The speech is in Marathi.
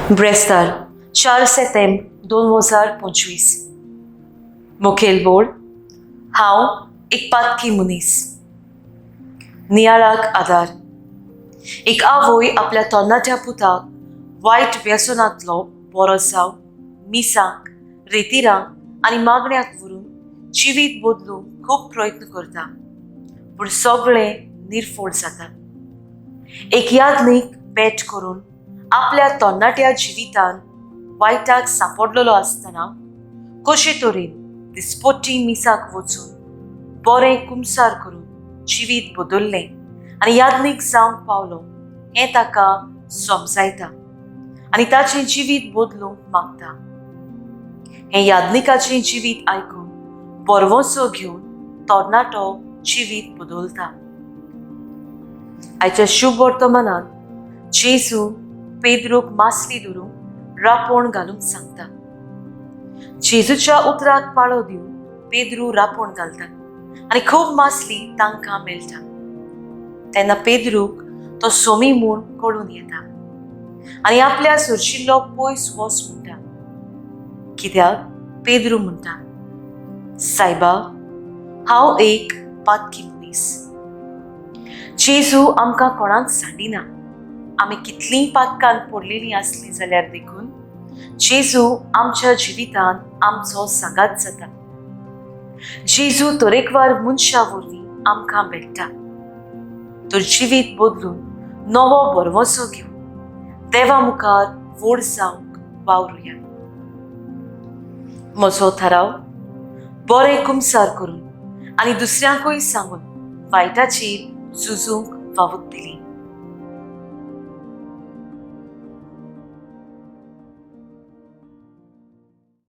Brestar, 4 setembro 2025. मुखेल बोर्ड. हांव एक पातकी मनीस. नियाळाक आदार. एक आवय आपल्या तरणाट्या पुताक वायट व्यसनांतलो बरो जावं, मिसांक, रेतीरांक आनी मागण्यांक व्हरून जिवीत बदलूंक खूब प्रयत्न करता, पूण सगळें निर्फोड जाता. एक याज्ञीक भेट करून आपल्या तरणाट्या जिवितान वायटाक सांपडलेलो आसतना कशे तरेन दिसपट्टी मिसाक वचून बरें कुमसार करून जिवीत बदललें आनी याज्ञीक जावंक पावलो हें ताका समजायता आनी ताचें जिवीत बदलूंक मागता. हें याज्ञिकाचें जिवीत आयकून बरवंसो घेवन तरणाटो जिवीत बदलता. आयच्या शुभ वर्तमानांत जेजू पेद्रूक मासली धरून रापण घालूंक सांगता. जेजूच्या उतराक पाळो दिवन पेद्रू रापण घालता आनी खूब मासली तांकां मेळटा. तेन्ना पेद्रूक तो सोमी म्हूण कळून येता आनी आपल्या सरशिल्लो पयस वच म्हणटा. कित्याक पेद्रू म्हणटा, सायबा, हांव एक पातकी मनीस. जेजू आमकां कोणाक सांडिना. आमी कितलींय पातकांत पडलेलीं आसलीं जाल्यार देखून जेजू आमच्या जिवितान आमचो सांगात जाता. जेजू तरेकवार मनशां वरवीं आमकां भेटता. तर जिवीत बदलून नवो बरवंसो घेवन देवा मुखार व्हड जावंक वावरुया. म्हजो थाराव, बरें कुमसार करून आनी दुसऱ्यांकूय सांगून वायटाचेर झुजूंक वावूत दिली.